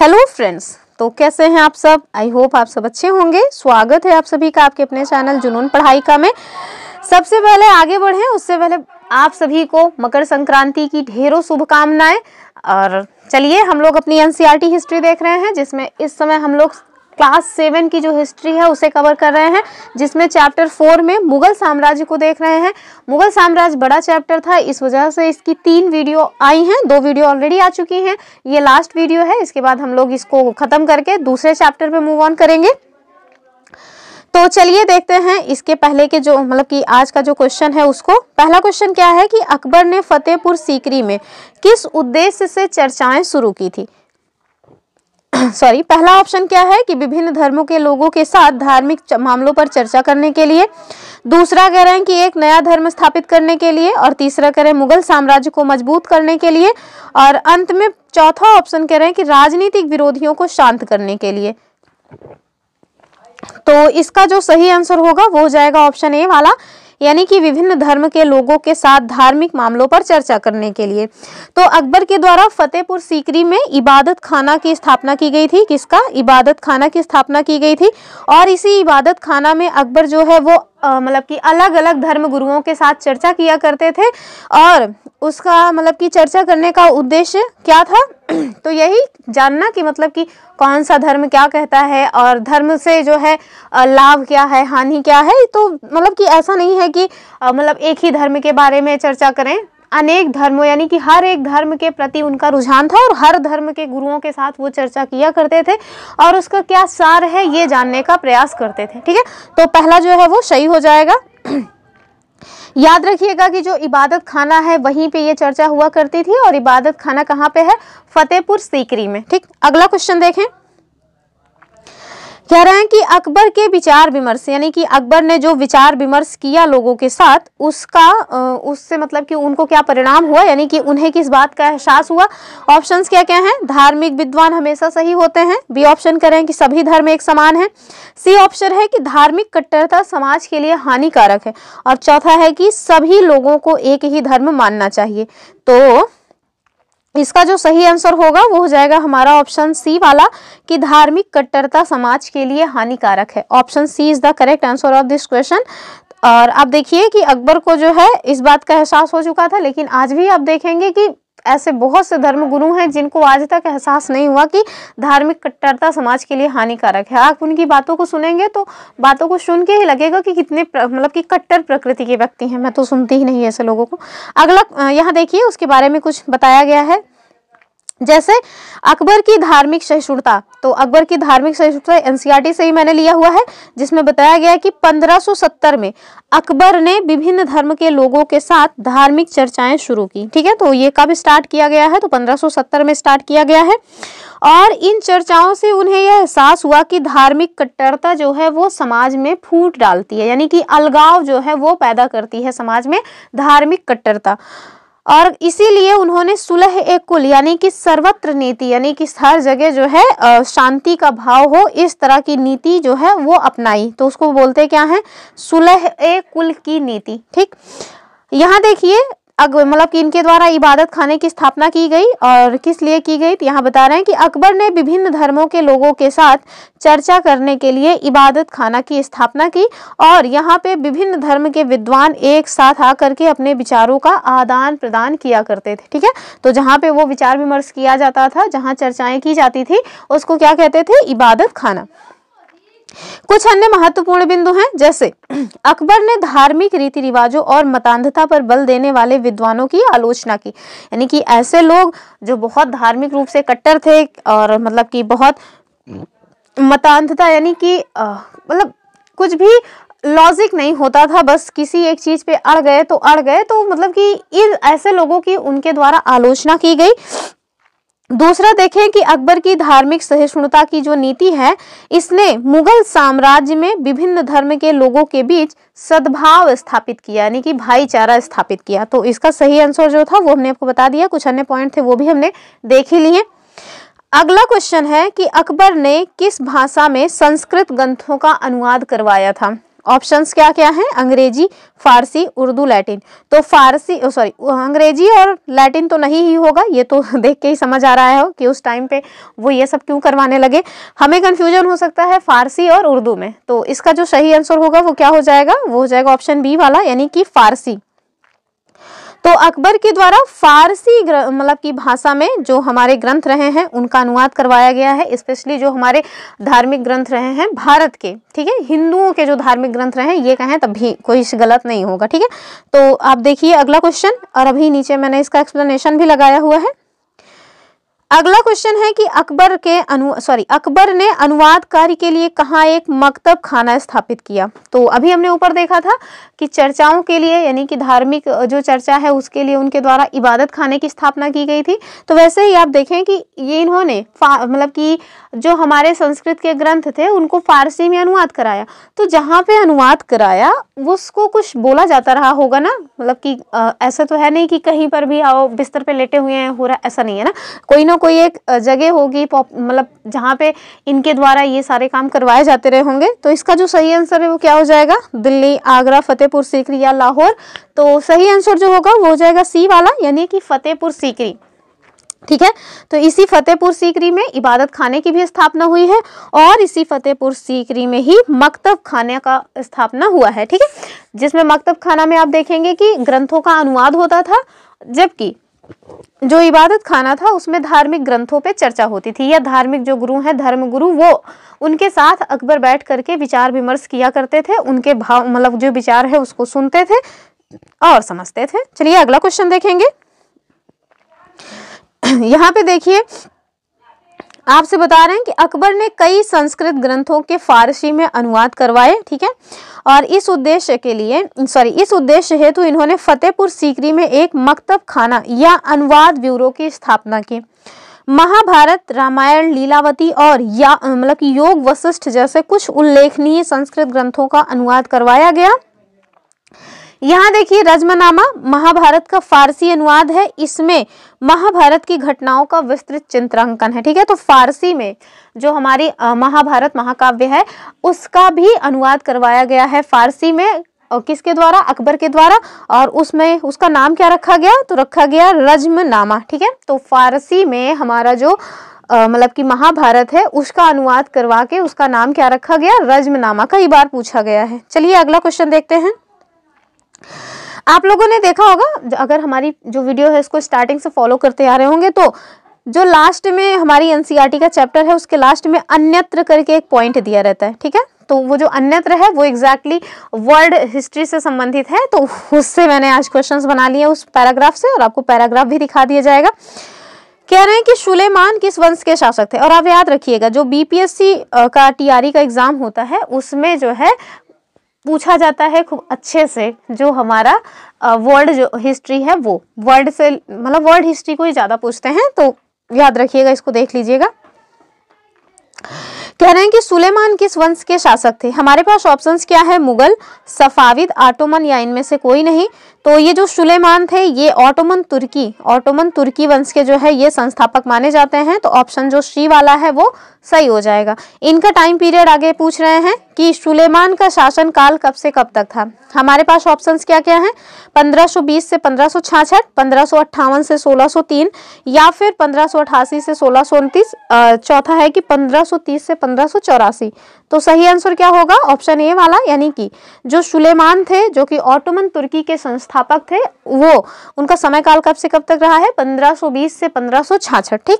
Hello friends, तो कैसे हैं आप सब। आई होप आप सब अच्छे होंगे। स्वागत है आप सभी का आपके अपने चैनल जुनून पढ़ाई का में। सबसे पहले आगे बढ़ें उससे पहले आप सभी को मकर संक्रांति की ढेरों शुभकामनाएं। और चलिए हम लोग अपनी एनसीईआरटी हिस्ट्री देख रहे हैं, जिसमें इस समय हम लोग क्लास 7 की जो हिस्ट्री है उसे कवर कर रहे हैं, जिसमें चैप्टर 4 में मुगल साम्राज्य को देख रहे हैं। मुगल साम्राज्य बड़ा चैप्टर था, इस वजह से इसकी 3 वीडियो आई हैं। 2 वीडियो ऑलरेडी आ चुकी हैं, ये लास्ट वीडियो है। इसके बाद हम लोग इसको खत्म करके दूसरे चैप्टर पे मूव ऑन करेंगे। तो चलिए देखते हैं इसके पहले के जो मतलब कि आज का जो क्वेश्चन है उसको। पहला क्वेश्चन क्या है कि अकबर ने फतेहपुर सीकरी में किस उद्देश्य से चर्चाएं शुरू की थी। पहला ऑप्शन क्या है कि विभिन्न धर्मों के लोगों के साथ धार्मिक मामलों पर चर्चा करने के लिए। दूसरा कह रहे हैं कि एक नया धर्म स्थापित करने के लिए। और तीसरा कह रहे हैं मुगल साम्राज्य को मजबूत करने के लिए। और अंत में चौथा ऑप्शन कह रहे हैं कि राजनीतिक विरोधियों को शांत करने के लिए। तो इसका जो सही आंसर होगा वो हो जाएगा ऑप्शन ए वाला, यानी कि विभिन्न धर्म के लोगों के साथ धार्मिक मामलों पर चर्चा करने के लिए। तो अकबर के द्वारा फतेहपुर सीकरी में इबादत खाना की स्थापना की गई थी। किसका? इबादत खाना की स्थापना की गई थी। और इसी इबादत खाना में अकबर जो है वो मतलब कि अलग अलग धर्म गुरुओं के साथ चर्चा किया करते थे। और उसका मतलब कि चर्चा करने का उद्देश्य क्या था तो यही जानना कि मतलब कि कौन सा धर्म क्या कहता है और धर्म से जो है लाभ क्या है, हानि क्या है। तो मतलब कि ऐसा नहीं है कि मतलब एक ही धर्म के बारे में चर्चा करें, अनेक धर्मों यानी कि हर एक धर्म के प्रति उनका रुझान था और हर धर्म के गुरुओं के साथ वो चर्चा किया करते थे और उसका क्या सार है ये जानने का प्रयास करते थे। ठीक है, तो पहला जो है वो सही हो जाएगा। याद रखिएगा कि जो इबादत खाना है वहीं पे ये चर्चा हुआ करती थी और इबादत खाना कहाँ पे है? फतेहपुर सीकरी में। ठीक, अगला क्वेश्चन देखें। कह रहे हैं कि अकबर के विचार विमर्श, यानी कि अकबर ने जो विचार विमर्श किया लोगों के साथ उसका उससे मतलब कि उनको क्या परिणाम हुआ, यानी कि उन्हें किस बात का एहसास हुआ। ऑप्शंस क्या क्या हैं? धार्मिक विद्वान हमेशा सही होते हैं। बी ऑप्शन करें कि सभी धर्म एक समान है। सी ऑप्शन है कि धार्मिक कट्टरता समाज के लिए हानिकारक है। और चौथा है कि सभी लोगों को एक ही धर्म मानना चाहिए। तो इसका जो सही आंसर होगा वो हो जाएगा हमारा ऑप्शन सी वाला कि धार्मिक कट्टरता समाज के लिए हानिकारक है। Option C is the correct answer of this question. और आप देखिए कि अकबर को जो है इस बात का एहसास हो चुका था, लेकिन आज भी आप देखेंगे कि ऐसे बहुत से धर्म गुरु हैं जिनको आज तक एहसास नहीं हुआ कि धार्मिक कट्टरता समाज के लिए हानिकारक है। आप उनकी बातों को सुनेंगे तो बातों को सुन के ही लगेगा कि कितने मतलब कि कट्टर प्रकृति के व्यक्ति हैं। मैं तो सुनती ही नहीं ऐसे लोगों को। अगला यहाँ देखिए उसके बारे में कुछ बताया गया है, जैसे अकबर की धार्मिक सहिष्णुता। तो अकबर की धार्मिक सहिष्णुता एनसीईआरटी से ही मैंने लिया हुआ है, जिसमें बताया गया है कि 1570 में अकबर ने विभिन्न धर्म के लोगों के साथ धार्मिक चर्चाएं शुरू की। ठीक है, तो ये कब स्टार्ट किया गया है? तो 1570 में स्टार्ट किया गया है। और इन चर्चाओं से उन्हें यह एहसास हुआ कि धार्मिक कट्टरता जो है वो समाज में फूट डालती है, यानी कि अलगाव जो है वो पैदा करती है समाज में धार्मिक कट्टरता। और इसीलिए उन्होंने सुलह ए कुल यानी कि सर्वत्र नीति, यानी कि हर जगह जो है शांति का भाव हो, इस तरह की नीति जो है वो अपनाई। तो उसको बोलते क्या है? सुलह ए कुल की नीति। ठीक, यहाँ देखिए मतलब कि इनके द्वारा इबादत खाने की स्थापना की गई। और किस लिए की गई? तो यहाँ बता रहे हैं कि अकबर ने विभिन्न धर्मों के लोगों के साथ चर्चा करने के लिए इबादत खाना की स्थापना की। और यहाँ पे विभिन्न धर्म के विद्वान एक साथ आकर के अपने विचारों का आदान प्रदान किया करते थे। ठीक है, तो जहाँ पे वो विचार विमर्श किया जाता था, जहाँ चर्चाएं की जाती थी, उसको क्या कहते थे? इबादत खाना। कुछ अन्य महत्वपूर्ण बिंदु हैं, जैसे अकबर ने धार्मिक रीति रिवाजों और मतांधता पर बल देने वाले विद्वानों की आलोचना की। यानी कि ऐसे लोग जो बहुत धार्मिक रूप से कट्टर थे और मतलब कि बहुत मतांधता यानी कि मतलब कुछ भी लॉजिक नहीं होता था, बस किसी एक चीज पे अड़ गए तो अड़ गए। तो मतलब कि इन ऐसे लोगों की उनके द्वारा आलोचना की गई। दूसरा देखें कि अकबर की धार्मिक सहिष्णुता की जो नीति है, इसने मुगल साम्राज्य में विभिन्न धर्म के लोगों के बीच सद्भाव स्थापित किया, यानी कि भाईचारा स्थापित किया। तो इसका सही आंसर जो था वो हमने आपको बता दिया। कुछ अन्य पॉइंट थे वो भी हमने देख ही लिए। अगला क्वेश्चन है कि अकबर ने किस भाषा में संस्कृत ग्रंथों का अनुवाद करवाया था। ऑप्शंस क्या क्या हैं? अंग्रेजी, फारसी, उर्दू, लैटिन। तो फारसी अंग्रेजी और लैटिन तो नहीं ही होगा, ये तो देख के ही समझ आ रहा है कि उस टाइम पे वो ये सब क्यों करवाने लगे। हमें कंफ्यूजन हो सकता है फारसी और उर्दू में, तो इसका जो सही आंसर होगा वो क्या हो जाएगा? वो हो जाएगा ऑप्शन बी वाला, यानी कि फारसी। तो अकबर के द्वारा फारसी मतलब की भाषा में जो हमारे ग्रंथ रहे हैं उनका अनुवाद करवाया गया है, स्पेशली जो हमारे धार्मिक ग्रंथ रहे हैं भारत के, ठीक है, हिंदुओं के जो धार्मिक ग्रंथ रहे हैं, ये कहें तब भी कोई गलत नहीं होगा, ठीक है। तो आप देखिए अगला क्वेश्चन, और अभी नीचे मैंने इसका एक्सप्लेनेशन भी लगाया हुआ है। अगला क्वेश्चन है कि अकबर ने अनुवाद कार्य के लिए कहाँ एक मकतब खाना स्थापित किया। तो अभी हमने ऊपर देखा था कि चर्चाओं के लिए, यानी कि धार्मिक जो चर्चा है उसके लिए उनके द्वारा इबादत खाने की स्थापना की गई थी। तो वैसे ही आप देखें कि ये इन्होंने मतलब कि जो हमारे संस्कृत के ग्रंथ थे उनको फारसी में अनुवाद कराया। तो जहाँ पे अनुवाद कराया उसको कुछ बोला जाता रहा होगा ना, मतलब कि ऐसा तो है नहीं कि कहीं पर भी आओ बिस्तर पे लेटे हुए हैं हो रहा, ऐसा नहीं है ना, कोई ना कोई एक जगह होगी मतलब जहाँ पे इनके द्वारा ये सारे काम करवाए जाते रहे होंगे। तो इसका जो सही आंसर है वो क्या हो जाएगा? दिल्ली, आगरा, फतेहपुर सीकरी या लाहौर। तो सही आंसर जो होगा वो हो जाएगा सी वाला, यानी कि फतेहपुर सीकरी, ठीक है। तो इसी फतेहपुर सीकरी में इबादत खाने की भी स्थापना हुई है, और इसी फतेहपुर सीकरी में ही मकतब खाने का स्थापना हुआ है, ठीक है, जिसमें मकतब खाना में आप देखेंगे कि ग्रंथों का अनुवाद होता था, जबकि जो इबादत खाना था उसमें धार्मिक ग्रंथों पे चर्चा होती थी, या धार्मिक जो गुरु हैं, धर्म गुरु, वो उनके साथ अकबर बैठ करके विचार विमर्श किया करते थे, उनके भाव मतलब जो विचार है उसको सुनते थे और समझते थे। चलिए अगला क्वेश्चन देखेंगे। यहाँ पे देखिए आपसे बता रहे हैं कि अकबर ने कई संस्कृत ग्रंथों के फारसी में अनुवाद करवाए, ठीक है, और इस उद्देश्य हेतु इन्होंने फतेहपुर सीकरी में एक मकतब खाना या अनुवाद ब्यूरो की स्थापना की। महाभारत, रामायण, लीलावती और या मतलब कि योग वशिष्ठ जैसे कुछ उल्लेखनीय संस्कृत ग्रंथों का अनुवाद करवाया गया। यहाँ देखिए रजमनामा महाभारत का फारसी अनुवाद है, इसमें महाभारत की घटनाओं का विस्तृत चित्रांकन है, ठीक है। तो फारसी में जो हमारी महाभारत महाकाव्य है उसका भी अनुवाद करवाया गया है फारसी में, और किसके द्वारा? अकबर के द्वारा, और उसमें उसका नाम क्या रखा गया? तो रखा गया रजमनामा, ठीक है। तो फारसी में हमारा जो मतलब कि महाभारत है उसका अनुवाद करवा के उसका नाम क्या रखा गया? रजमनामा। कई बार पूछा गया है। चलिए अगला क्वेश्चन देखते हैं। आप लोगों ने देखा होगा, अगर हमारी जो वीडियो है इसको स्टार्टिंग से फॉलो करते आ रहे होंगे, तो जो लास्ट में हमारी एनसीईआरटी का चैप्टर है उसके लास्ट में अन्यत्र करके एक पॉइंट दिया रहता है, ठीक है। तो वो जो अन्यत्र है वो एग्जैक्टली वर्ल्ड हिस्ट्री से संबंधित है, तो उससे मैंने आज क्वेश्चंस बना लिए उस पैराग्राफ से, और आपको पैराग्राफ भी दिखा दिया जाएगा। कह रहे हैं कि सुलेमान किस वंश के शासक थे। और आप याद रखिएगा जो बीपीएससी का टीआरई का एग्जाम होता है उसमें जो है पूछा जाता है खूब अच्छे से, जो हमारा वर्ल्ड जो हिस्ट्री है वो वर्ल्ड से मतलब वर्ल्ड हिस्ट्री को ही ज्यादा पूछते हैं, तो याद रखिएगा, इसको देख लीजिएगा। कह रहे हैं कि सुलेमान किस वंश के शासक थे। हमारे पास ऑप्शंस क्या है? मुगल, सफाविद, ऑटोमन या इनमें से कोई नहीं। तो ये जो सुलेमान थे ये ऑटोमन तुर्की वंश के जो है ये संस्थापक माने जाते हैं। तो ऑप्शन जो सी वाला है वो सही हो जाएगा। इनका टाइम पीरियड आगे पूछ रहे हैं कि सुलेमान का शासन काल कब से कब तक था। हमारे पास ऑप्शंस क्या क्या हैं? 1520 से 1566, 1558 से 1603 या फिर 1588 से 1629, चौथा है कि 1530 से 1584। तो सही आंसर क्या होगा? ऑप्शन ए वाला, यानी कि जो सुलेमान थे जो कि ऑटोमन तुर्की के संस्थापक थे, वो उनका समय काल कब से कब तक रहा है? 1520 से 1566, ठीक।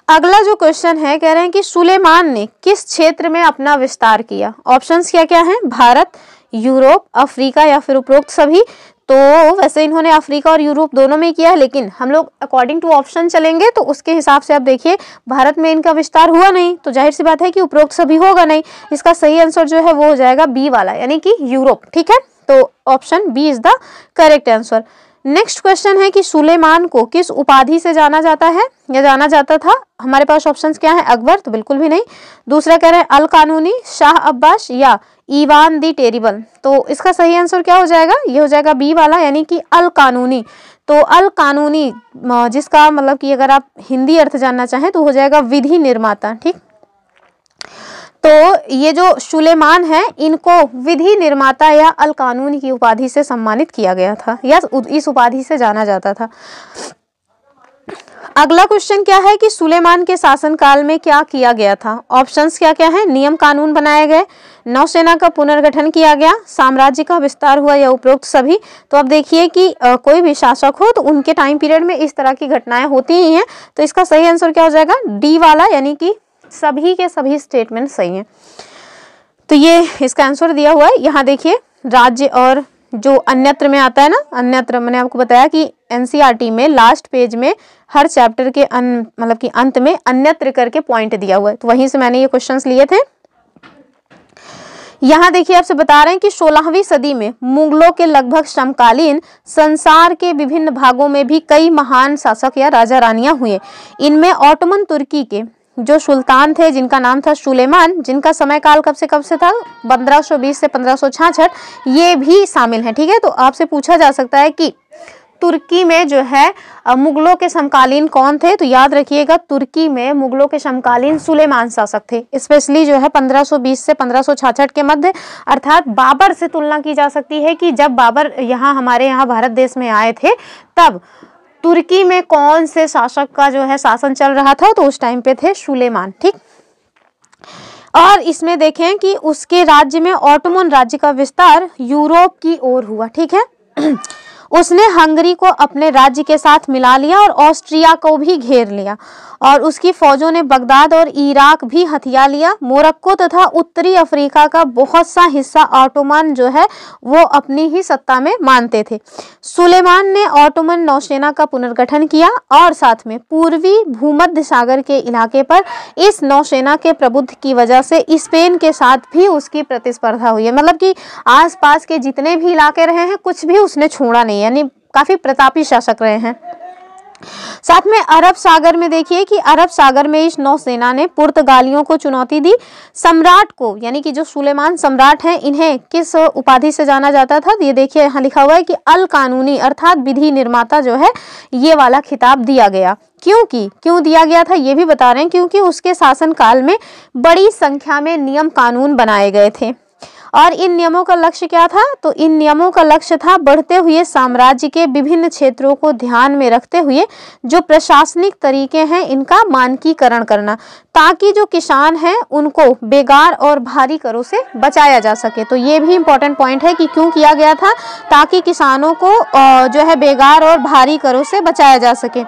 अगला जो क्वेश्चन है, कह रहे हैं कि सुलेमान ने किस क्षेत्र में अपना विस्तार किया। ऑप्शंस क्या क्या हैं? भारत, यूरोप, अफ्रीका या फिर उपरोक्त सभी। तो वैसे इन्होंने अफ्रीका और यूरोप दोनों में किया है, लेकिन हम लोग अकॉर्डिंग टू ऑप्शन चलेंगे तो उसके हिसाब से आप देखिए भारत में इनका विस्तार हुआ नहीं, तो जाहिर सी बात है कि उपरोक्त सभी होगा नहीं। इसका सही आंसर जो है वो हो जाएगा बी वाला, यानी कि यूरोप, ठीक है। तो option B is the correct answer. Next question है कि सुलेमान को किस उपाधि से जाना जाता है या जाना जाता था। हमारे पास ऑप्शंस क्या है? अकबर, तो बिल्कुल भी नहीं। दूसरा कह रहे हैं अल कानूनी, शाह अब्बास या ईवान दी टेरिबल। तो इसका सही आंसर क्या हो जाएगा? ये हो जाएगा बी वाला, यानी कि अल कानूनी। तो अल कानूनी जिसका मतलब कि अगर आप हिंदी अर्थ जानना चाहें तो हो जाएगा विधि निर्माता, ठीक। तो ये जो सुलेमान है इनको विधि निर्माता या अल कानून की उपाधि से सम्मानित किया गया था या इस उपाधि से जाना जाता था। अगला क्वेश्चन क्या है कि सुलेमान के शासनकाल में क्या किया गया था। ऑप्शंस क्या क्या है। नियम कानून बनाए गए, नौसेना का पुनर्गठन किया गया, साम्राज्य का विस्तार हुआ या उपरोक्त सभी। तो अब देखिए कि कोई भी शासक हो तो उनके टाइम पीरियड में इस तरह की घटनाएं होती ही हैं। तो इसका सही आंसर क्या हो जाएगा, डी वाला, यानी कि सभी के सभी स्टेटमेंट सही हैं। तो ये इसका आंसर दिया हुआ है। यहाँ देखिए राज्य और जो अन्यत्र में आता है ना, अन्यत्र मैंने आपको बताया कि एनसीईआरटी में लास्ट पेज में हर चैप्टर के मतलब कि अंत में अन्यत्र करके पॉइंट दिया हुआ है, तो वहीं से मैंने ये क्वेश्चंस लिए थे। यहाँ देखिए आपसे बता रहे हैं कि 16वीं सदी में मुगलों के लगभग समकालीन संसार के विभिन्न भागों में भी कई महान शासक या राजा रानियां हुए। इनमें ऑटोमन तुर्की के जो सुल्तान थे जिनका नाम था सुलेमान, जिनका समय काल कब से था 1520 से 1566, ये भी शामिल हैं। ठीक है, तो आपसे पूछा जा सकता है कि तुर्की में जो है मुगलों के समकालीन कौन थे, तो याद रखिएगा तुर्की में मुगलों के समकालीन सुलेमान शासक थे। स्पेशली जो है 1520 से 1566 के मध्य, अर्थात बाबर से तुलना की जा सकती है कि जब बाबर यहाँ हमारे यहाँ भारत देश में आए थे तब तुर्की में कौन से शासक का जो है शासन चल रहा था, तो उस टाइम पे थे सुलेमान। ठीक, और इसमें देखें कि उसके राज्य में ऑटोमन राज्य का विस्तार यूरोप की ओर हुआ। ठीक है, उसने हंगरी को अपने राज्य के साथ मिला लिया और ऑस्ट्रिया को भी घेर लिया और उसकी फौजों ने बगदाद और इराक भी हथिया लिया। मोरक्को तथा उत्तरी अफ्रीका का बहुत सा हिस्सा ऑटोमन जो है वो अपनी ही सत्ता में मानते थे। सुलेमान ने ऑटोमन नौसेना का पुनर्गठन किया और साथ में पूर्वी भूमध्य सागर के इलाके पर इस नौसेना के प्रभुत्व की वजह से स्पेन के साथ भी उसकी प्रतिस्पर्धा हुई है। मतलब कि आसपास के जितने भी इलाके रहे हैं कुछ भी उसने छोड़ा नहीं, यानी काफी प्रतापी शासक रहे हैं। साथ में अरब सागर में देखिए कि अरब सागर में इस नौसेना ने पुर्तगालियों को चुनौती दी। सम्राट को, यानी कि जो सुलेमान सम्राट हैं, इन्हें किस उपाधि से जाना जाता था, ये देखिए यहाँ लिखा हुआ है कि अल कानूनी अर्थात विधि निर्माता जो है ये वाला खिताब दिया गया। क्यों दिया गया था ये भी बता रहे हैं, क्योंकि उसके शासनकाल में बड़ी संख्या में नियम कानून बनाए गए थे। और इन नियमों का लक्ष्य क्या था, तो इन नियमों का लक्ष्य था बढ़ते हुए साम्राज्य के विभिन्न क्षेत्रों को ध्यान में रखते हुए जो प्रशासनिक तरीके हैं इनका मानकीकरण करना, ताकि जो किसान हैं उनको बेगार और भारी करों से बचाया जा सके। तो ये भी इम्पोर्टेंट पॉइंट है कि क्यों किया गया था, ताकि किसानों को जो है बेगार और भारी करों से बचाया जा सके।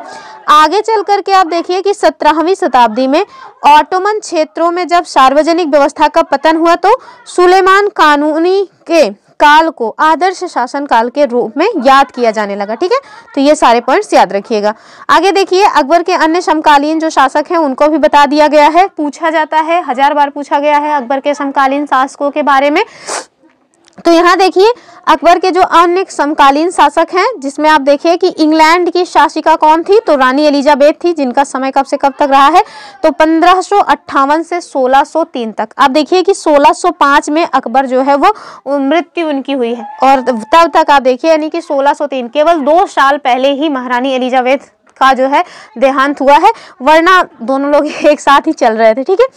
आगे चल करके आप देखिए कि 17वीं शताब्दी में ऑटोमन क्षेत्रों में जब सार्वजनिक व्यवस्था का पतन हुआ तो सुलेमान कानूनी के काल को आदर्श शासन काल के रूप में याद किया जाने लगा। ठीक है, तो ये सारे पॉइंट्स याद रखिएगा। आगे देखिए अकबर के अन्य समकालीन जो शासक हैं उनको भी बता दिया गया है, पूछा जाता है, 1000 बार पूछा गया है अकबर के समकालीन शासकों के बारे में। तो यहाँ देखिए अकबर के जो अन्य समकालीन शासक हैं, जिसमें आप देखिए कि इंग्लैंड की शासिका कौन थी, तो रानी एलिजाबेथ थी, जिनका समय कब से कब तक रहा है, तो 1558 से 1603 तक। आप देखिए कि 1605 में अकबर जो है वो मृत्यु उनकी हुई है और तब तक आप देखिए यानी कि 1603, केवल 2 साल पहले ही महारानी एलिजाबेथ का जो है देहांत हुआ है, वरना दोनों लोग एक साथ ही चल रहे थे। ठीक है,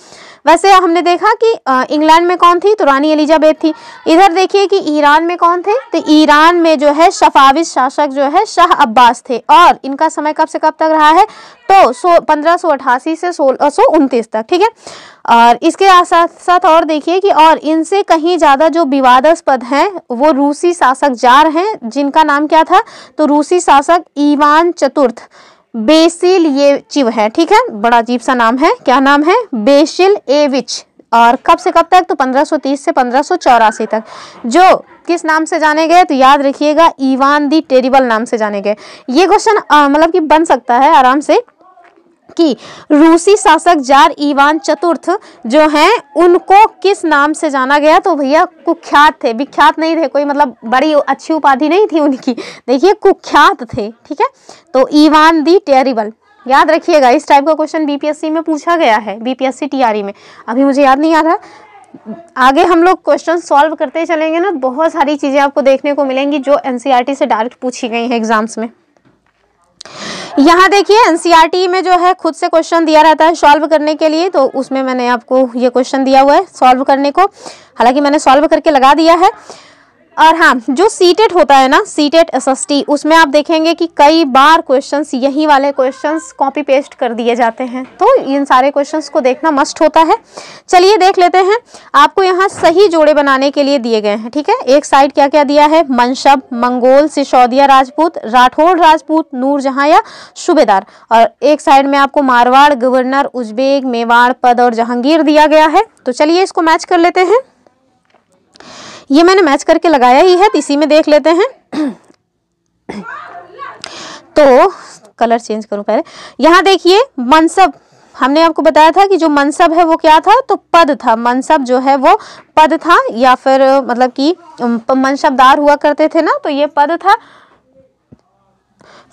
वैसे हमने देखा कि इंग्लैंड में कौन थी, तो रानी एलिजाबेथ थी। इधर देखिए कि ईरान में कौन थे, तो ईरान में जो है सफाविद शासक जो है शाह अब्बास थे और इनका समय कब से कब तक रहा है, तो 1588 से 1629 तक। ठीक है, और इसके साथ साथ और देखिए कि और इनसे कहीं ज़्यादा जो विवादास्पद हैं वो रूसी शासक जार हैं, जिनका नाम क्या था, तो रूसी शासक इवान चतुर्थ बेसिलिएविच है। ठीक है, बड़ा अजीब सा नाम है, क्या नाम है, बेसिलिएविच। और कब से कब तक, तो 1530 से 1584 तक। जो किस नाम से जाने गए, तो याद रखिएगा इवान दी टेरिबल नाम से जाने गए। ये क्वेश्चन मतलब कि बन सकता है आराम से कि रूसी शासक जार इवान चतुर्थ जो हैं उनको किस नाम से जाना गया, तो भैया कुख्यात थे, विख्यात नहीं थे, कोई मतलब बड़ी अच्छी उपाधि नहीं थी उनकी, देखिए कुख्यात थे। ठीक है, तो इवान दी टेरिबल याद रखिएगा। इस टाइप का क्वेश्चन बीपीएससी में पूछा गया है, बीपीएससी टीआरई में, अभी मुझे याद नहीं आ रहा। आगे हम लोग क्वेश्चन सॉल्व करते चलेंगे ना, बहुत सारी चीजें आपको देखने को मिलेंगी जो एनसीईआरटी से डायरेक्ट पूछी गई हैं एग्जाम्स में। यहाँ देखिए एनसीईआरटी में जो है खुद से क्वेश्चन दिया रहता है सॉल्व करने के लिए, तो उसमें मैंने आपको ये क्वेश्चन दिया हुआ है सॉल्व करने को, हालांकि मैंने सॉल्व करके लगा दिया है। और हाँ, जो सीटेट होता है ना, सीटेट एसएसटी, उसमें आप देखेंगे कि कई बार क्वेश्चंस यही वाले क्वेश्चंस कॉपी पेस्ट कर दिए जाते हैं, तो इन सारे क्वेश्चंस को देखना मस्ट होता है। चलिए देख लेते हैं। आपको यहाँ सही जोड़े बनाने के लिए दिए गए हैं, ठीक है। एक साइड क्या क्या दिया है, मनसब, मंगोल, सिसोदिया राजपूत, राठौड़ राजपूत, नूरजहां या सूबेदार, और एक साइड में आपको मारवाड़, गवर्नर, उज्बेक, मेवाड़, पद और जहांगीर दिया गया है। तो चलिए इसको मैच कर लेते हैं। ये मैंने मैच करके लगाया ही है, तो इसी में देख लेते हैं। तो कलर चेंज करूं पहले। यहाँ देखिए मनसब, हमने आपको बताया था कि जो मनसब है वो क्या था, तो पद था। मनसब जो है वो पद था, या फिर मतलब कि मनसबदार हुआ करते थे ना, तो ये पद था।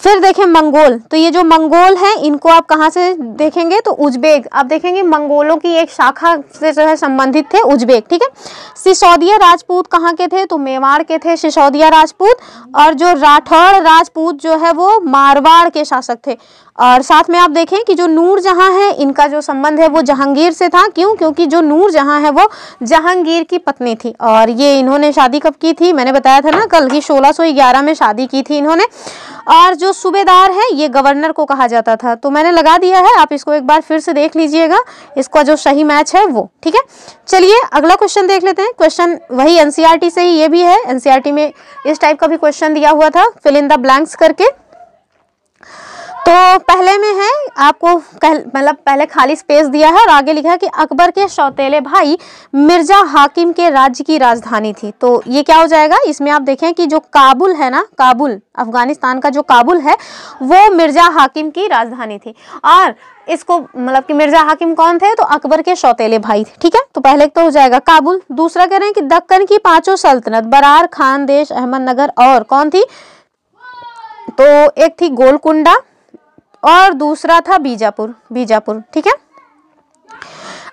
फिर देखें मंगोल, तो ये जो मंगोल हैं इनको आप कहाँ से देखेंगे, तो उज्बेक, आप देखेंगे मंगोलों की एक शाखा से जो है संबंधित थे उज्बेक, ठीक है। सिसोदिया राजपूत कहाँ के थे, तो मेवाड़ के थे सिसोदिया राजपूत, और जो राठौड़ राजपूत जो है वो मारवाड़ के शासक थे। और साथ में आप देखें कि जो नूरजहां है इनका जो संबंध है वो जहांगीर से था। क्यों? क्योंकि जो नूरजहां है वो जहांगीर की पत्नी थी, और ये इन्होंने शादी कब की थी, मैंने बताया था ना कल की 1611 में शादी की थी इन्होंने। और जो सूबेदार है ये गवर्नर को कहा जाता था। तो मैंने लगा दिया है, आप इसको एक बार फिर से देख लीजिएगा, इसका जो सही मैच है वो, ठीक है। चलिए अगला क्वेश्चन देख लेते हैं। क्वेश्चन वही एनसीईआरटी से ही, ये भी है एनसीईआरटी में इस टाइप का भी क्वेश्चन दिया हुआ था, फिल इन द ब्लैंक्स करके। तो पहले में है आपको मतलब पहले खाली स्पेस दिया है और आगे लिखा है कि अकबर के सौतेले भाई मिर्जा हाकिम के राज्य की राजधानी थी। तो ये क्या हो जाएगा, इसमें आप देखें कि जो काबुल है ना, काबुल अफगानिस्तान का जो काबुल है वो मिर्जा हाकिम की राजधानी थी। और इसको मतलब कि मिर्जा हाकिम कौन थे, तो अकबर के सौतेले भाई थे, ठीक है। तो पहले तो हो जाएगा काबुल। दूसरा कह रहे हैं कि दक्कन की 5 सल्तनत बरार, खानदेश, अहमदनगर और कौन थी, तो एक थी गोलकुंडा और दूसरा था बीजापुर, बीजापुर, ठीक है।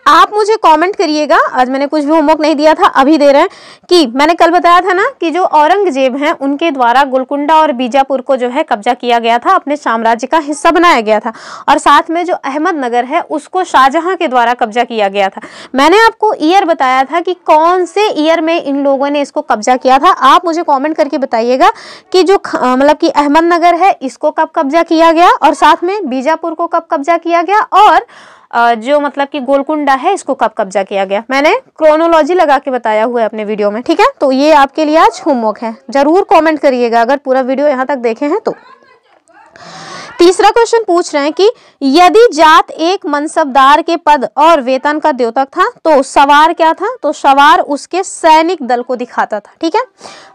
आप मुझे कमेंट करिएगा, आज मैंने कुछ भी होमवर्क नहीं दिया था, अभी दे रहे हैं, कि मैंने कल बताया था ना कि जो औरंगजेब हैं उनके द्वारा गोलकुंडा और बीजापुर को जो है कब्जा किया गया था, अपने साम्राज्य का हिस्सा बनाया गया था, और साथ में जो अहमदनगर है उसको शाहजहां के द्वारा कब्जा किया गया था। मैंने आपको ईयर बताया था कि कौन से ईयर में इन लोगों ने इसको कब्जा किया था। आप मुझे कॉमेंट करके बताइएगा कि जो मतलब कि अहमदनगर है इसको कब कब्जा किया गया, और साथ में बीजापुर को कब कब्जा किया गया, और जो मतलब कि गोलकुंडा है इसको कब कब्जा किया गया। मैंने क्रोनोलॉजी लगा के बताया हुआ है अपने वीडियो में, ठीक है। तो ये आपके लिए आज होमवर्क है, जरूर कमेंट करिएगा अगर पूरा वीडियो यहाँ तक देखे हैं तो। तीसरा क्वेश्चन पूछ रहे हैं कि यदि जाट एक मनसबदार के पद और वेतन का द्योतक था तो सवार क्या था, तो सवार उसके सैनिक दल को दिखाता था, ठीक है।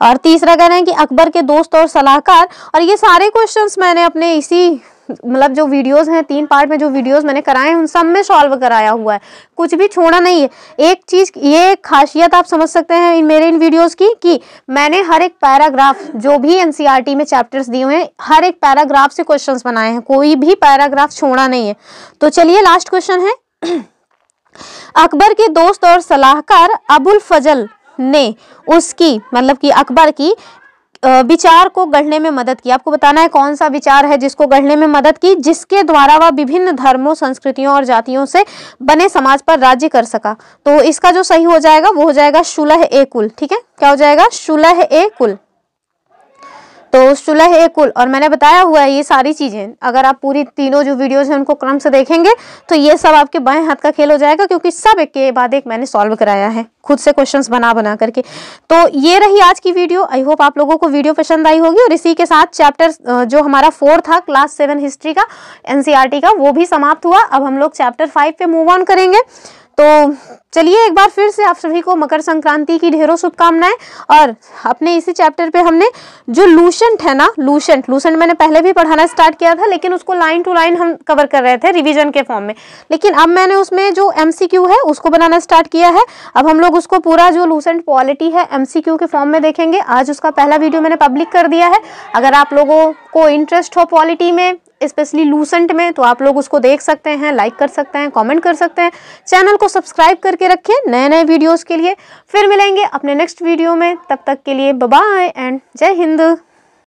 और तीसरा कह रहे हैं कि अकबर के दोस्त और सलाहकार, और ये सारे क्वेश्चंस मैंने अपने इसी मतलब जो वीडियोस हैं 3 पार्ट में जो वीडियोस मैंने कराए हैं उन सब में सॉल्व कराया हुआ है, कुछ भी छोड़ा नहीं है। एक चीज, ये खासियत आप समझ सकते हैं मेरे इन वीडियोस की, कि मैंने हर एक पैराग्राफ जो भी एनसीईआरटी में चैप्टर्स दिए हुए हैं हर एक पैराग्राफ से क्वेश्चंस बनाए हैं, कोई भी पैराग्राफ छोड़ा नहीं है। तो चलिए लास्ट क्वेश्चन है। अकबर के दोस्त और सलाहकार अबुल फजल ने उसकी मतलब कि अकबर की विचार को गढ़ने में मदद की। आपको बताना है कौन सा विचार है जिसको गढ़ने में मदद की, जिसके द्वारा वह विभिन्न धर्मों, संस्कृतियों और जातियों से बने समाज पर राज्य कर सका। तो इसका जो सही हो जाएगा वो हो जाएगा सुलह-ए-कुल, ठीक है। क्या हो जाएगा, सुलह-ए-कुल। तो सुलह-ए-कुल, और मैंने बताया हुआ है ये सारी चीजें, अगर आप पूरी तीनों जो वीडियोस हैं उनको क्रम से देखेंगे तो ये सब आपके बाएं हाथ का खेल हो जाएगा, क्योंकि सब एक के बाद एक मैंने सॉल्व कराया है खुद से क्वेश्चंस बना करके। तो ये रही आज की वीडियो। आई होप आप लोगों को वीडियो पसंद आई होगी, और इसी के साथ चैप्टर जो हमारा 4 था क्लास 7 हिस्ट्री का एनसीईआरटी का वो भी समाप्त हुआ। अब हम लोग चैप्टर 5 पे मूव ऑन करेंगे। तो चलिए एक बार फिर से आप सभी को मकर संक्रांति की ढेरों शुभकामनाएं। और अपने इसी चैप्टर पे हमने जो लूसेंट है ना, लूसेंट मैंने पहले भी पढ़ाना स्टार्ट किया था, लेकिन उसको लाइन टू लाइन हम कवर कर रहे थे रिवीजन के फॉर्म में, लेकिन अब मैंने उसमें जो एमसीक्यू है उसको बनाना स्टार्ट किया है। अब हम लोग उसको पूरा जो लूसेंट पॉलिटी है एमसीक्यू के फॉर्म में देखेंगे। आज उसका पहला वीडियो मैंने पब्लिक कर दिया है। अगर आप लोगों को इंटरेस्ट हो पॉलिटी में, स्पेशली लूसेंट में, तो आप लोग उसको देख सकते हैं, लाइक कर सकते हैं, कमेंट कर सकते हैं। चैनल को सब्सक्राइब करके रखें नए नए वीडियोस के लिए। फिर मिलेंगे अपने नेक्स्ट वीडियो में, तब तक के लिए बाय बाय एंड जय हिंद।